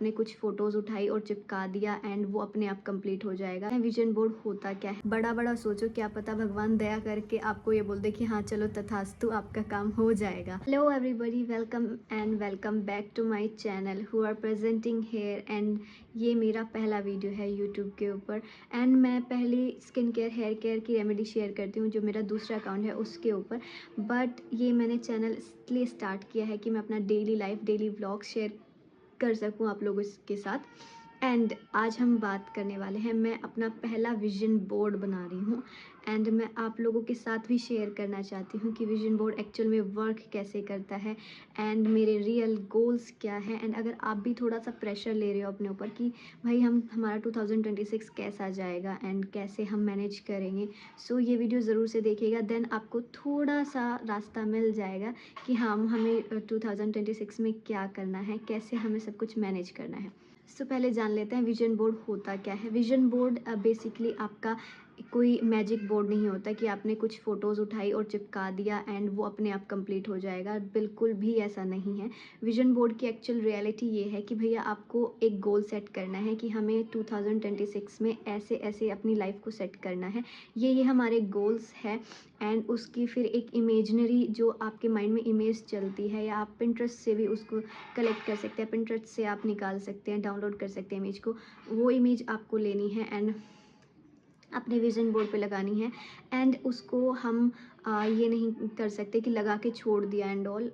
आपने कुछ फोटोज़ उठाई और चिपका दिया एंड वो अपने आप कंप्लीट हो जाएगा। विजन बोर्ड होता क्या है, बड़ा बड़ा सोचो, क्या पता भगवान दया करके आपको ये बोल दे कि हाँ चलो तथास्तु, आपका काम हो जाएगा। Hello everybody, welcome and welcome back to my channel who are presenting here. And ये मेरा पहला वीडियो है यूट्यूब के ऊपर। एंड मैं पहले स्किन केयर हेयर केयर की रेमेडी शेयर करती हूँ जो मेरा दूसरा अकाउंट है उसके ऊपर। बट ये मैंने चैनल इसलिए स्टार्ट किया है कि मैं अपना daily life, daily vlog share कर सकूं आप लोगों के साथ। एंड आज हम बात करने वाले हैं, मैं अपना पहला विजन बोर्ड बना रही हूँ एंड मैं आप लोगों के साथ भी शेयर करना चाहती हूँ कि विजन बोर्ड एक्चुअल में वर्क कैसे करता है एंड मेरे रियल गोल्स क्या हैं। एंड अगर आप भी थोड़ा सा प्रेशर ले रहे हो अपने ऊपर कि भाई हमारा 2026 कैसा जाएगा एंड कैसे हम मैनेज करेंगे, सो ये वीडियो ज़रूर से देखिएगा। देन आपको थोड़ा सा रास्ता मिल जाएगा कि हाँ हमें 2026 में क्या करना है, कैसे हमें सब कुछ मैनेज करना है। सो पहले जान लेते हैं विजन बोर्ड होता क्या है। विजन बोर्ड बेसिकली आपका कोई मैजिक बोर्ड नहीं होता कि आपने कुछ फ़ोटोज़ उठाई और चिपका दिया एंड वो अपने आप कंप्लीट हो जाएगा, बिल्कुल भी ऐसा नहीं है। विजन बोर्ड की एक्चुअल रियलिटी ये है कि भैया आपको एक गोल सेट करना है कि हमें 2026 में ऐसे ऐसे अपनी लाइफ को सेट करना है। ये हमारे गोल्स है एंड उसकी फिर एक इमेजनरी जो आपके माइंड में इमेज चलती है, या आप पिंटरेस्ट से भी उसको कलेक्ट कर सकते हैं, पिंटरेस्ट से आप निकाल सकते हैं, डाउनलोड कर सकते हैं इमेज को। वो इमेज आपको लेनी है एंड अपने विजन बोर्ड पे लगानी है। एंड उसको हम ये नहीं कर सकते कि लगा के छोड़ दिया एंड ऑल,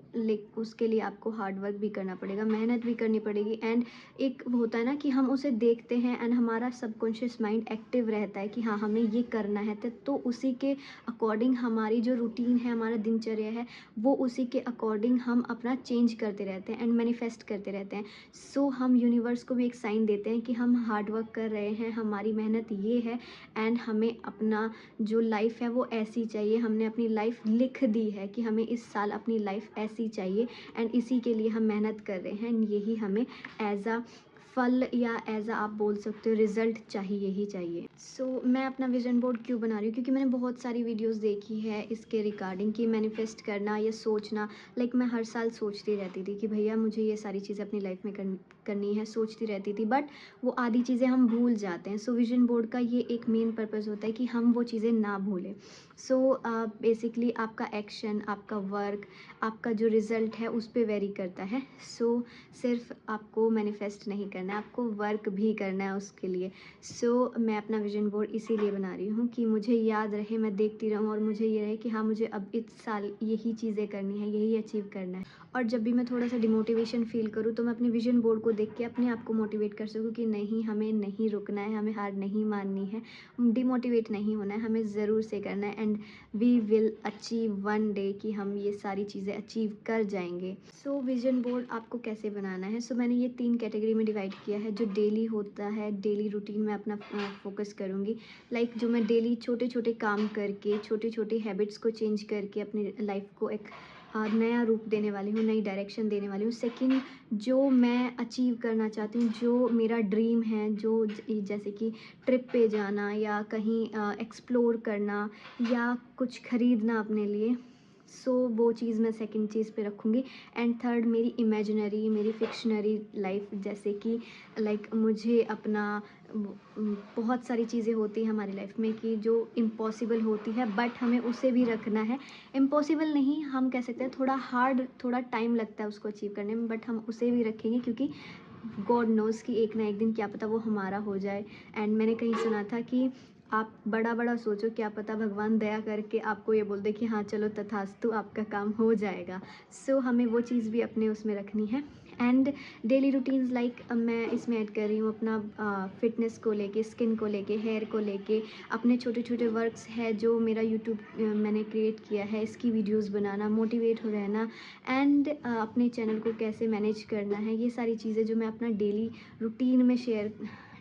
उसके लिए आपको हार्ड वर्क भी करना पड़ेगा, मेहनत भी करनी पड़ेगी। एंड एक होता है ना कि हम उसे देखते हैं एंड हमारा सबकॉन्शियस माइंड एक्टिव रहता है कि हाँ हमें ये करना है, तो उसी के अकॉर्डिंग हमारी जो रूटीन है, हमारा दिनचर्या है, वो उसी के अकॉर्डिंग हम अपना चेंज करते रहते हैं एंड मैनिफेस्ट करते रहते हैं। सो हम यूनिवर्स को भी एक साइन देते हैं कि हम हार्ड वर्क कर रहे हैं, हमारी मेहनत ये है एंड हमें अपना जो लाइफ है वो ऐसी चाहिए। हमने अपनी लाइफ लिख दी है कि हमें इस साल अपनी लाइफ ऐसी चाहिए एंड इसी के लिए हम मेहनत कर रहे हैं। यही हमें एज अ फल या एज अ आप बोल सकते हो रिजल्ट चाहिए ही चाहिए। सो मैं अपना विजन बोर्ड क्यों बना रही हूँ, क्योंकि मैंने बहुत सारी वीडियोस देखी है इसके रिगार्डिंग कि मैनिफेस्ट करना या सोचना। लाइक मैं हर साल सोचती रहती थी कि भैया मुझे ये सारी चीज़ें अपनी लाइफ में करनी है, सोचती रहती थी, बट वो आधी चीज़ें हम भूल जाते हैं। सो विजन बोर्ड का ये एक मेन पर्पज़ होता है कि हम वो चीज़ें ना भूलें। सो बेसिकली आपका एक्शन, आपका वर्क, आपका जो रिज़ल्ट है उस पर वेरी करता है। सो सिर्फ आपको मैनिफेस्ट नहीं करना है, आपको वर्क भी करना है उसके लिए। सो मैं अपना विजन बोर्ड इसीलिए बना रही हूँ कि मुझे याद रहे, मैं देखती रहूँ और मुझे ये रहे कि हाँ मुझे अब इस साल यही चीज़ें करनी है, यही अचीव करना है। और जब भी मैं थोड़ा सा डिमोटिवेशन फील करूँ तो मैं अपने विजन बोर्ड को देख के अपने आप को मोटिवेट कर सकूँ कि नहीं, हमें नहीं रुकना है, हमें हार नहीं माननी है, डिमोटिवेट नहीं होना है, हमें ज़रूर से करना है and we will achieve one day, कि हम ये सारी चीज़ें अचीव कर जाएंगे। सो विजन बोर्ड आपको कैसे बनाना है, सो मैंने ये 3 कैटेगरी में डिवाइड किया है। जो डेली होता है, डेली रूटीन में अपना फोकस करूँगी। लाइक जो मैं डेली छोटे छोटे काम करके, छोटे छोटे हैबिट्स को चेंज करके अपनी लाइफ को एक नया रूप देने वाली हूँ, नई डायरेक्शन देने वाली हूँ। सेकंड, जो मैं अचीव करना चाहती हूँ, जो मेरा ड्रीम है, जो जैसे कि ट्रिप पे जाना या कहीं एक्सप्लोर करना या कुछ ख़रीदना अपने लिए, सो वो चीज़ मैं सेकंड चीज़ पे रखूँगी। एंड थर्ड, मेरी इमेजिनरी, मेरी फिक्शनरी लाइफ, जैसे कि लाइक मुझे अपना बहुत सारी चीज़ें होती हैं हमारी लाइफ में कि जो इम्पॉसिबल होती है, बट हमें उसे भी रखना है। इम्पॉसिबल नहीं, हम कह सकते हैं थोड़ा हार्ड, थोड़ा टाइम लगता है उसको अचीव करने में, बट हम उसे भी रखेंगे क्योंकि गॉड नोज़ कि एक ना एक दिन क्या पता वो हमारा हो जाए। एंड मैंने कहीं सुना था कि आप बड़ा बड़ा सोचो, क्या पता भगवान दया करके आपको ये बोल दे कि हाँ चलो तथास्तु, आपका काम हो जाएगा। सो हमें वो चीज़ भी अपने उसमें रखनी है। एंड डेली रूटीन्स, लाइक मैं इसमें ऐड कर रही हूँ अपना फिटनेस को लेके, स्किन को लेके, हेयर को लेके, अपने छोटे छोटे वर्क्स है जो मेरा यूट्यूब मैंने क्रिएट किया है, इसकी वीडियोस बनाना, मोटिवेट हो रहना एंड अपने चैनल को कैसे मैनेज करना है, ये सारी चीज़ें जो मैं अपना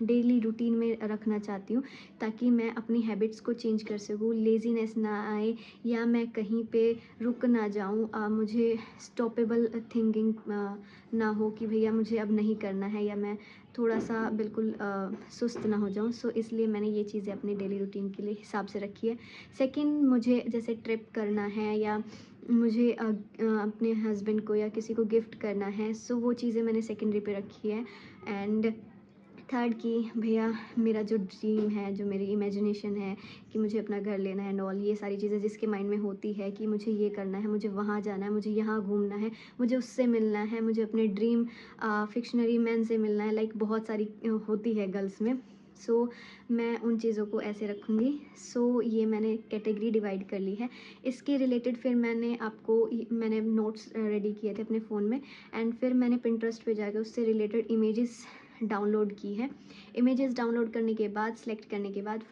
डेली रूटीन में रखना चाहती हूँ, ताकि मैं अपनी हैबिट्स को चेंज कर सकूँ, लेज़ीनेस ना आए या मैं कहीं पे रुक ना जाऊँ, मुझे स्टॉपेबल थिंकिंग ना हो कि भैया मुझे अब नहीं करना है, या मैं थोड़ा सा बिल्कुल सुस्त ना हो जाऊँ। सो इसलिए मैंने ये चीज़ें अपनी डेली रूटीन के लिए हिसाब से रखी है। सेकंड, मुझे जैसे ट्रिप करना है या मुझे अपने हस्बैंड को या किसी को गिफ्ट करना है, सो वो चीज़ें मैंने सेकेंडरी पे रखी है। एंड थर्ड कि भैया मेरा जो ड्रीम है, जो मेरी इमेजिनेशन है कि मुझे अपना घर लेना है एंड ऑल, ये सारी चीज़ें जिसके माइंड में होती है कि मुझे ये करना है, मुझे वहाँ जाना है, मुझे यहाँ घूमना है, मुझे उससे मिलना है, मुझे अपने ड्रीम फिक्शनरी मैन से मिलना है, लाइक बहुत सारी होती है गर्ल्स में। सो मैं उन चीज़ों को ऐसे रखूँगी। सो ये मैंने कैटेगरी डिवाइड कर ली है। इसके रिलेटेड फिर मैंने नोट्स रेडी किए थे अपने फ़ोन में, एंड फिर मैंने पिंटरेस्ट पे जाकर उससे रिलेटेड इमेजेस डाउनलोड की है। इमेजेस डाउनलोड करने के बाद, सेलेक्ट करने के बाद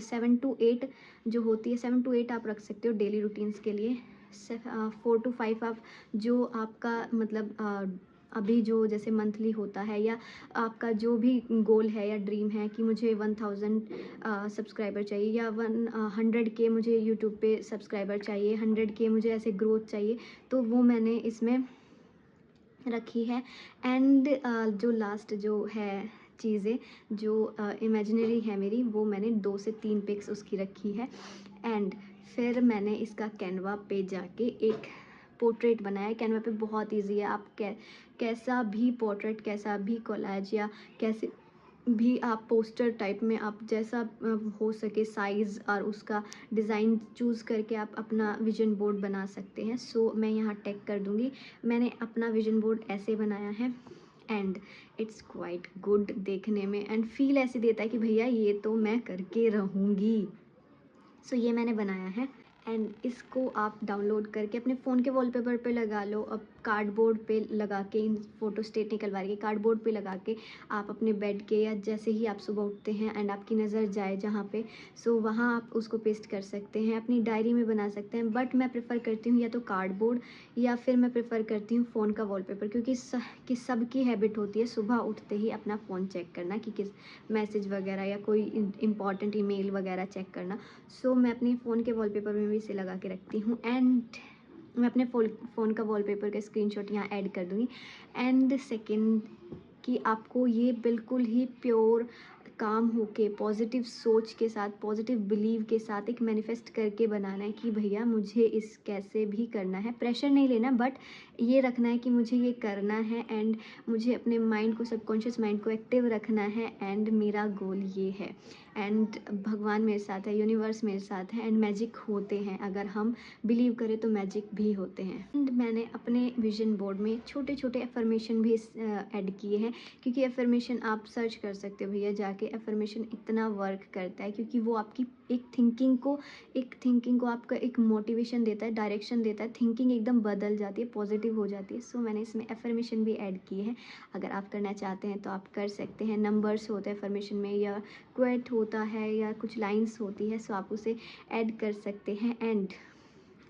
7 to 8 जो होती है, 7 to 8 आप रख सकते हो डेली रूटीन्स के लिए। 4 to 5 आप जो आपका मतलब अभी जो जैसे मंथली होता है, या आपका जो भी गोल है या ड्रीम है कि मुझे 1000 सब्सक्राइबर चाहिए, या 100K मुझे यूट्यूब पे सब्सक्राइबर चाहिए, 100K मुझे ऐसे ग्रोथ चाहिए, तो वो मैंने इसमें रखी है। एंड जो लास्ट जो है चीज़ें जो इमेजिनरी है मेरी, वो मैंने 2 से 3 पिक्स उसकी रखी है। एंड फिर मैंने इसका कैनवा पे जाके एक पोर्ट्रेट बनाया। कैनवा पे बहुत इजी है, आप कैसा भी पोर्ट्रेट, कैसा भी कोलाज, या कैसे भी आप पोस्टर टाइप में आप जैसा हो सके साइज़ और उसका डिज़ाइन चूज़ करके आप अपना विजन बोर्ड बना सकते हैं। सो मैं यहाँ टैग कर दूँगी। मैंने अपना विजन बोर्ड ऐसे बनाया है एंड इट्स क्वाइट गुड देखने में, एंड फील ऐसे देता है कि भैया ये तो मैं करके रहूँगी। सो ये मैंने बनाया है। एंड इसको आप डाउनलोड करके अपने फ़ोन के वॉलपेपर पे लगा लो। अब कार्डबोर्ड पे लगा के, इन फ़ोटो स्टेट निकलवा के कार्डबोर्ड पे लगा के आप अपने बेड के, या जैसे ही आप सुबह उठते हैं एंड आपकी नज़र जाए जहाँ पे, सो वहाँ आप उसको पेस्ट कर सकते हैं, अपनी डायरी में बना सकते हैं। बट मैं प्रेफर करती हूँ या तो कार्डबोर्ड, या फिर मैं प्रेफर करती हूँ फ़ोन का वॉलपेपर, क्योंकि सबकी हैबिट होती है सुबह उठते ही अपना फ़ोन चेक करना कि किस मैसेज वगैरह या कोई इंपॉर्टेंट ईमेल वगैरह चेक करना। सो मैं अपनी फ़ोन के वॉलपेपर में भी इसे लगा के रखती हूँ। एंड मैं अपने फ़ोन का वॉलपेपर का स्क्रीनशॉट यहाँ ऐड कर दूँगी। एंड सेकंड कि आपको ये बिल्कुल ही प्योर काम होके, पॉजिटिव सोच के साथ, पॉजिटिव बिलीव के साथ एक मैनिफेस्ट करके बनाना है कि भैया मुझे इस कैसे भी करना है। प्रेशर नहीं लेना, बट ये रखना है कि मुझे ये करना है, एंड मुझे अपने माइंड को, सबकॉन्शियस माइंड को एक्टिव रखना है, एंड मेरा गोल ये है। एंड भगवान मेरे साथ है, यूनिवर्स मेरे साथ है, एंड मैजिक होते हैं, अगर हम बिलीव करें तो मैजिक भी होते हैं। एंड मैंने अपने विजन बोर्ड में छोटे छोटे एफर्मेशन भी ऐड किए हैं, क्योंकि एफर्मेशन आप सर्च कर सकते हो भैया जाके। एफर्मेशन इतना वर्क करता है क्योंकि वो आपकी एक थिंकिंग को आपका एक मोटिवेशन देता है, डायरेक्शन देता है, थिंकिंग एकदम बदल जाती है, पॉजिटिव हो जाती है। सो मैंने इसमें एफर्मेशन भी ऐड किए हैं। अगर आप करना चाहते हैं तो आप कर सकते हैं। नंबर्स होते हैं एफर्मेशन में, या क्वेट होता है, या कुछ लाइन्स होती है, सो आप उसे ऐड कर सकते हैं। एंड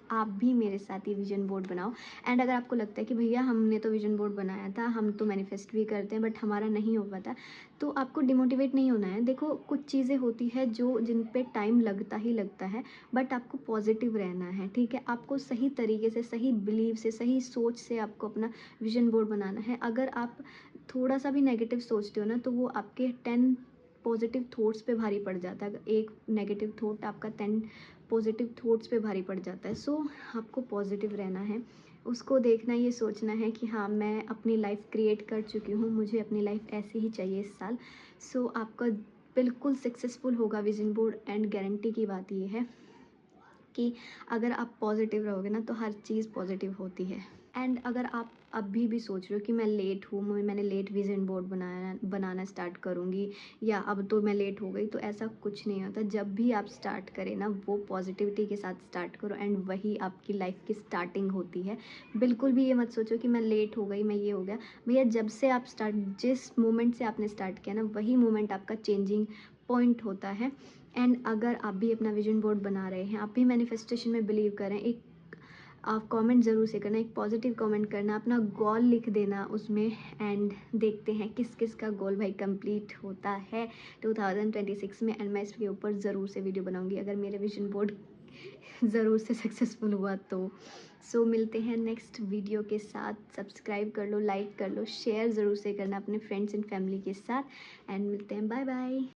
आप भी मेरे साथ ये विजन बोर्ड बनाओ। एंड अगर आपको लगता है कि भैया हमने तो विजन बोर्ड बनाया था, हम तो मैनिफेस्ट भी करते हैं, बट हमारा नहीं हो पाता, तो आपको डिमोटिवेट नहीं होना है। देखो, कुछ चीज़ें होती है जो जिन पे टाइम लगता ही लगता है, बट आपको पॉजिटिव रहना है, ठीक है। आपको सही तरीके से, सही बिलीव से, सही सोच से आपको अपना विजन बोर्ड बनाना है। अगर आप थोड़ा सा भी नेगेटिव सोचते हो ना, तो वो आपके 10 पॉजिटिव थॉट्स पे भारी पड़ जाता है। एक नेगेटिव थॉट आपका 10 पॉजिटिव थॉट्स पे भारी पड़ जाता है। सो आपको पॉजिटिव रहना है, उसको देखना, ये सोचना है कि हाँ, मैं अपनी लाइफ क्रिएट कर चुकी हूँ, मुझे अपनी लाइफ ऐसे ही चाहिए इस साल। सो आपका बिल्कुल सक्सेसफुल होगा विजन बोर्ड। एंड गारंटी की बात ये है कि अगर आप पॉजिटिव रहोगे ना, तो हर चीज़ पॉजिटिव होती है। एंड अगर आप अभी भी सोच रहे हो कि मैं लेट हूँ, मैंने लेट विजन बोर्ड बनाना स्टार्ट करूँगी, या अब तो मैं लेट हो गई, तो ऐसा कुछ नहीं होता। जब भी आप स्टार्ट करें ना, वो पॉजिटिविटी के साथ स्टार्ट करो, एंड वही आपकी लाइफ की स्टार्टिंग होती है। बिल्कुल भी ये मत सोचो कि मैं लेट हो गई, मैं ये हो गया। भैया जब से आप जिस मोमेंट से आपने स्टार्ट किया ना, वही मोमेंट आपका चेंजिंग पॉइंट होता है। एंड अगर आप भी अपना विजन बोर्ड बना रहे हैं, आप भी मैनिफेस्टेशन में बिलीव करें, एक आप कमेंट ज़रूर से करना, एक पॉजिटिव कमेंट करना, अपना गोल लिख देना उसमें। एंड देखते हैं किस किस का गोल भाई कंप्लीट होता है 2026 में। एंड मैं इसके ऊपर ज़रूर से वीडियो बनाऊंगी अगर मेरे विजन बोर्ड ज़रूर से सक्सेसफुल हुआ तो। सो मिलते हैं नेक्स्ट वीडियो के साथ। सब्सक्राइब कर लो, लाइक कर लो, शेयर ज़रूर से करना अपने फ्रेंड्स एंड फैमिली के साथ। एंड मिलते हैं, बाय बाय।